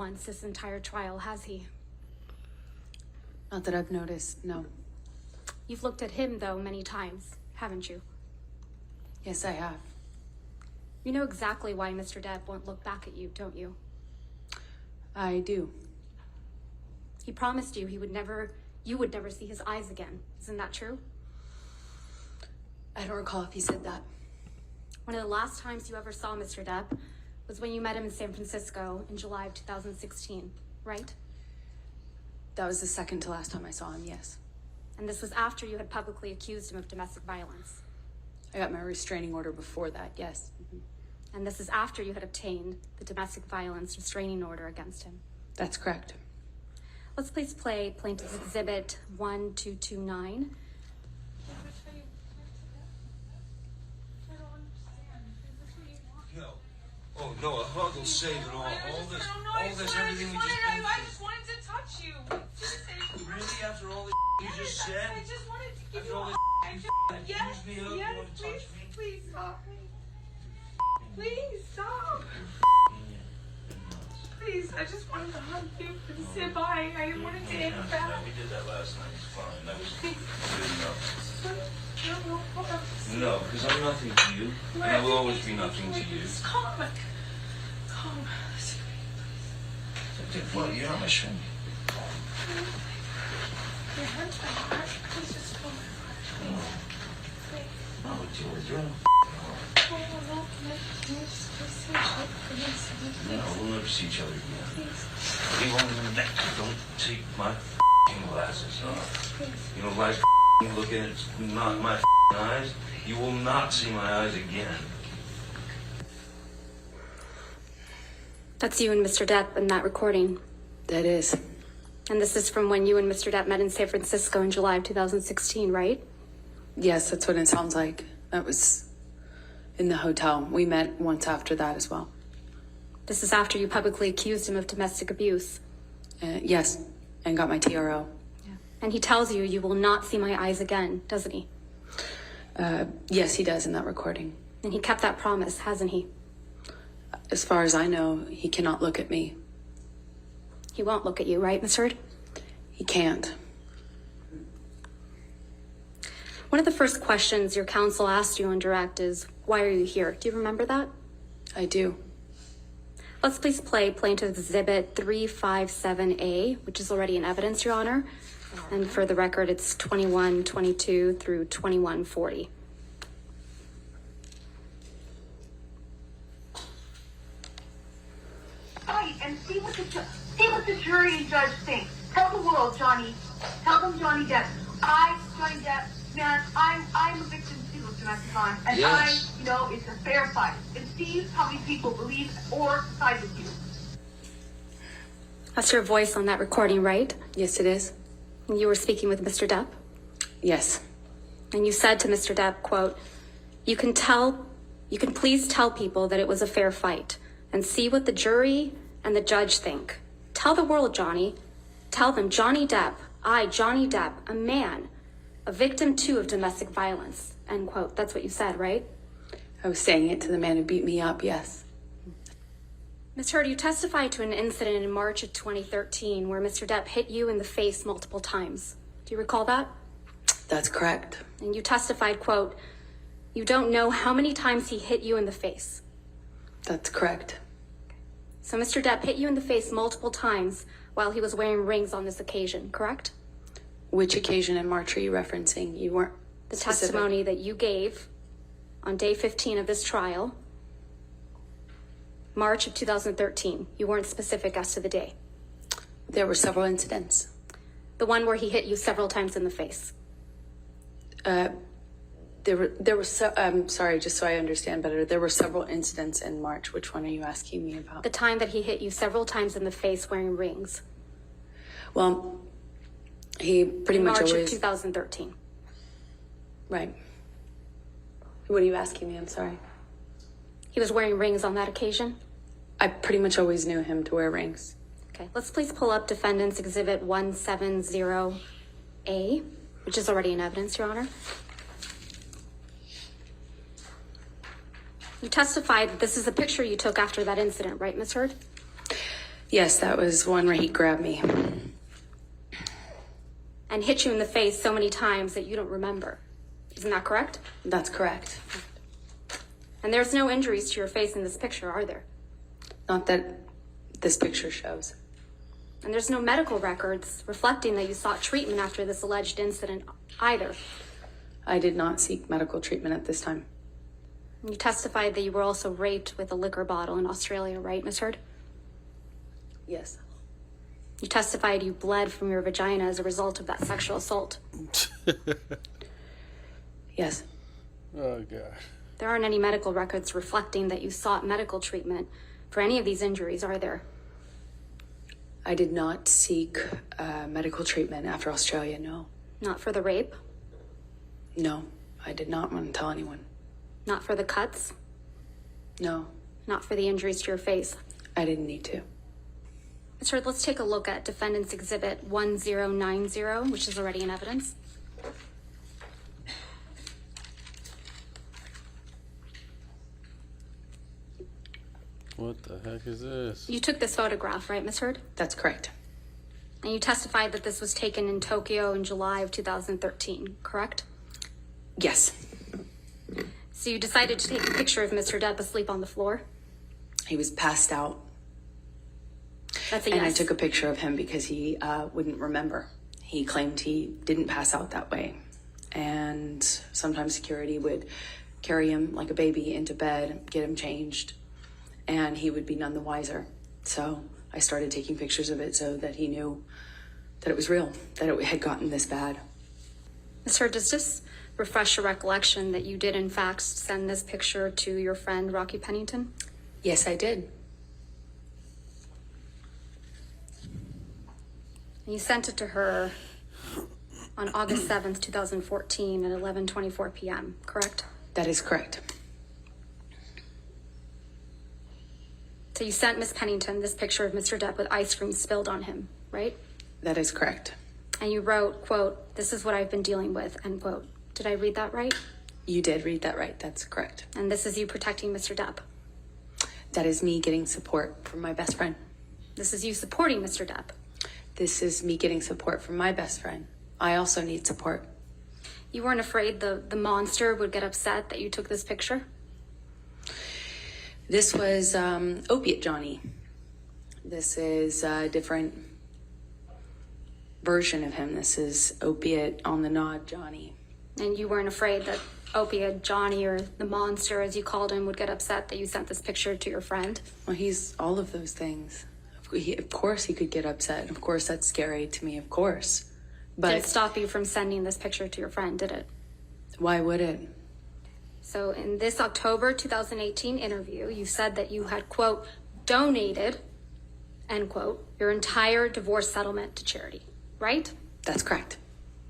once this entire trial, has he? Not that I've noticed, no. You've looked at him, though, many times, haven't you? Yes, I have. You know exactly why Mr. Depp won't look back at you, don't you? I do. He promised you you would never see his eyes again. Isn't that true? I don't recall if he said that. One of the last times you ever saw Mr. Depp was when you met him in San Francisco in July of 2016, right? That was the second to last time I saw him, yes. And this was after you had publicly accused him of domestic violence. I got my restraining order before that, yes. And this is after you had obtained the domestic violence restraining order against him. That's correct. Let's please play Plaintiff's Exhibit 1229. No. Oh, no, a hug will save it all. All this, everything we just been I just wanted to touch you. through. Really? After all this you just said? I just wanted to give After you all a this hug. you accused me of, you want to touch me? Please stop. Please stop. Please, I just wanted to hug you and say bye. I wanted to end that. We did that last night. It's fine. That was good enough. No, hold on. No, because I'm nothing to you. And I will always be nothing to you. Calm. Calm. Well, you're not my friend. Your hands are hard. Please just hold my heart. No, you're no, we'll never see each other again. Leave on in the neck. Don't take my glasses off. You know, like look at it's not my eyes. You will not see my eyes again. That's you and Mr. Depp in that recording. That is. And this is from when you and Mr. Depp met in San Francisco in July of 2016, right? Yes, that's what it sounds like. That was in the hotel. We met once after that as well. This is after you publicly accused him of domestic abuse. Yes, and got my TRO. Yeah. And he tells you you will not see my eyes again, doesn't he? Yes, he does in that recording. And he kept that promise, hasn't he? As far as I know, he cannot look at me. He won't look at you, right, Miss Heard? He can't. One of the first questions your counsel asked you on direct is, why are you here? Do you remember that? I do. Let's please play Plaintiff's Exhibit 357A, which is already in evidence, Your Honor. And for the record, it's 2122 through 2140. Right, and see what the jury and judge think. Tell the world, Jhonny. Tell them, Jhonny Depp. Jhonny Depp, man, I'm a victim too of domestic violence, and Yes. it's a fair fight. And see how many people believe or side with you. That's your voice on that recording, right? Yes, it is. And you were speaking with Mr. Depp? Yes. And you said to Mr. Depp, quote, you can please tell people that it was a fair fight and see what the jury and the judge think. Tell the world, Jhonny. Tell them, Jhonny Depp, Jhonny Depp, a man, a victim too of domestic violence, end quote. That's what you said, right? I was saying it to the man who beat me up, yes. Ms. Heard, you testified to an incident in March of 2013 where Mr. Depp hit you in the face multiple times. Do you recall that? That's correct. And you testified, quote, you don't know how many times he hit you in the face. That's correct. So Mr. Depp hit you in the face multiple times while he was wearing rings on this occasion, correct? Which occasion in March are you referencing? You weren't The specific. testimony that you gave on day 15 of this trial, March of 2013. You weren't specific as to the day. There were several incidents. The one where he hit you several times in the face. I'm sorry, just so I understand better. There were several incidents in March. Which one are you asking me about? The time that he hit you several times in the face wearing rings. Well, he pretty In much March always... of 2013. Right. What are you asking me? I'm sorry. He was wearing rings on that occasion? I pretty much always knew him to wear rings. Okay, let's please pull up Defendant's Exhibit 170A, which is already in evidence, Your Honor. You testified that this is a picture you took after that incident, right, Ms. Heard? Yes, that was one where he grabbed me. And hit you in the face so many times that you don't remember. Isn't that correct? That's correct. And there's no injuries to your face in this picture, are there? Not that this picture shows. And there's no medical records reflecting that you sought treatment after this alleged incident either. I did not seek medical treatment at this time. You testified that you were also raped with a liquor bottle in Australia, right, Ms. Heard? Yes. You testified you bled from your vagina as a result of that sexual assault. Yes. Oh, God. There aren't any medical records reflecting that you sought medical treatment for any of these injuries, are there? I did not seek medical treatment after Australia, no. Not for the rape? No, I did not want to tell anyone. Not for the cuts? No, Not for the injuries to your face? I didn't need to. Ms. Heard, let's take a look at Defendant's Exhibit 1090, which is already in evidence. What the heck is this? You took this photograph, right, Ms. Heard? That's correct. And you testified that this was taken in Tokyo in July of 2013, correct? Yes, So you decided to take a picture of Mr. Depp asleep on the floor? he was passed out. That's a And I yes. took a picture of him because he wouldn't remember. He claimed he didn't pass out that way. And sometimes security would carry him like a baby into bed, get him changed, and he would be none the wiser. So I started taking pictures of it so that he knew that it was real, that it had gotten this bad. Ms. Heard, does this refresh your recollection that you did in fact send this picture to your friend Rocky Pennington? Yes, I did. And you sent it to her on August 7th, 2014 at 11:24 p.m., correct? That is correct. So you sent Miss Pennington this picture of Mr. Depp with ice cream spilled on him, right? That is correct. And you wrote, quote, "This is what I've been dealing with," end quote. Did I read that right? You did read that right. That's correct. And this is you protecting Mr. Depp. That is me getting support from my best friend. This is you supporting Mr. Depp. This is me getting support from my best friend. I also need support. You weren't afraid the monster would get upset that you took this picture? This was Opiate Jhonny. This is a different version of him. This is Opiate on the Nod Jhonny. And you weren't afraid that Opiate Johnny, or the monster as you called him, would get upset that you sent this picture to your friend? Well, he's all of those things. Of course he could get upset. Of course that's scary to me, of course. Did it But stop you from sending this picture to your friend, did it? why would it? So in this October 2018 interview, you said that you had, quote, donated, end quote, your entire divorce settlement to charity, right? That's correct.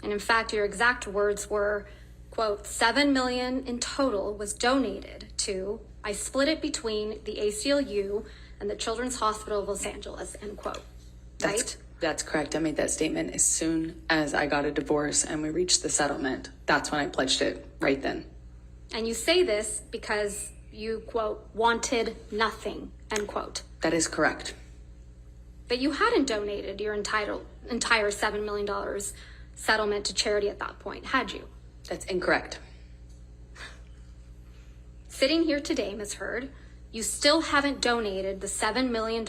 And in fact, your exact words were, quote, $7 million in total was donated to, I split it between the ACLU and the Children's Hospital of Los Angeles, end quote, right? That's correct. I made that statement as soon as I got a divorce and we reached the settlement. That's when I pledged it, right then. And you say this because you, quote, wanted nothing, end quote. That is correct. But you hadn't donated your entire $7 million settlement to charity at that point, had you? That's incorrect. Sitting here today, Ms. Heard, you still haven't donated the $7 million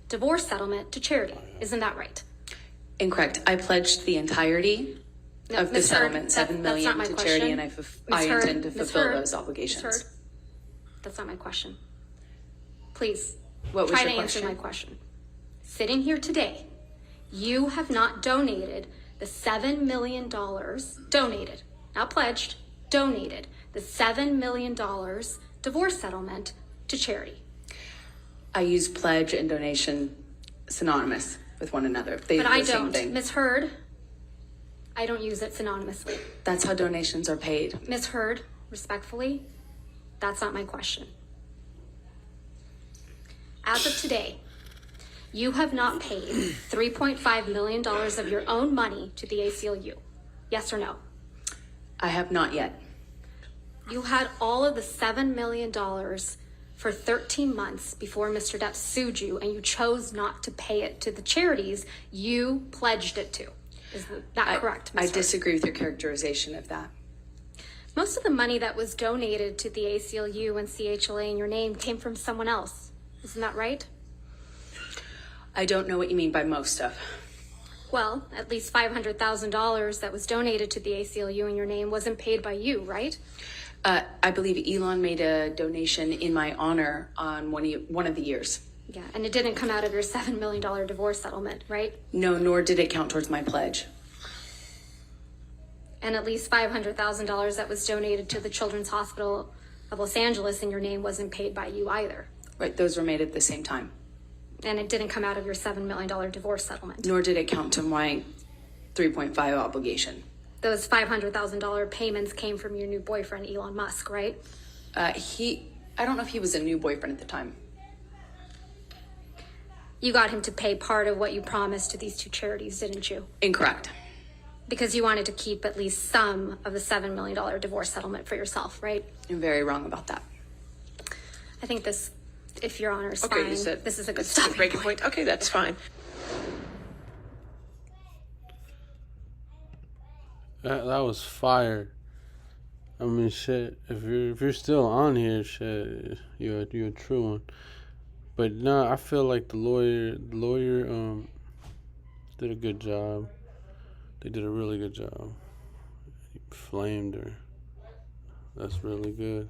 divorce settlement to charity. Isn't that right? Incorrect. I pledged the entirety of the Ms. Heard, settlement, $7 that's million not my to question. charity, and I Heard, intend to Ms. fulfill Heard, those obligations. Ms. Heard, that's not my question. Please, What was try your to answer question? my question. Sitting here today, you have not donated the $7 million, donated, not pledged, donated the $7 million divorce settlement to charity. I use pledge and donation synonymous with one another. They But are I the same don't. thing. Ms. Heard, I don't use it synonymously. That's how donations are paid. Ms. Heard, respectfully, that's not my question. As of today, you have not paid $3.5 million of your own money to the ACLU. Yes or no? I have not yet. You had all of the $7 million for 13 months before Mr. Depp sued you, and you chose not to pay it to the charities you pledged it to. Is that correct, I Ms. Hurd? disagree with your characterization of that. Most of the money that was donated to the ACLU and CHLA in your name came from someone else. Isn't that right? I don't know what you mean by most of. Well, at least $500,000 that was donated to the ACLU in your name wasn't paid by you, right? I believe Elon made a donation in my honor on one of the years. Yeah, and it didn't come out of your $7 million divorce settlement, right? No, nor did it count towards my pledge. And at least $500,000 that was donated to the Children's Hospital of Los Angeles in your name wasn't paid by you either. Right, those were made at the same time. And it didn't come out of your $7 million divorce settlement. Nor did it count to my 3.5 obligation. Those $500,000 payments came from your new boyfriend, Elon Musk, right? I don't know if he was a new boyfriend at the time. You got him to pay part of what you promised to these two charities, didn't you? Incorrect. Because you wanted to keep at least some of the $7 million divorce settlement for yourself, right? You're very wrong about that. I think this, if Your Honor is Okay, fine, you said this is a good it's a stopping breaking point. point. Okay, that's fine. That was fire. I mean, shit. If you're still on here, shit, you're a true one. But no, I feel like the lawyer did a good job. They did a really good job. He flamed her. That's really good.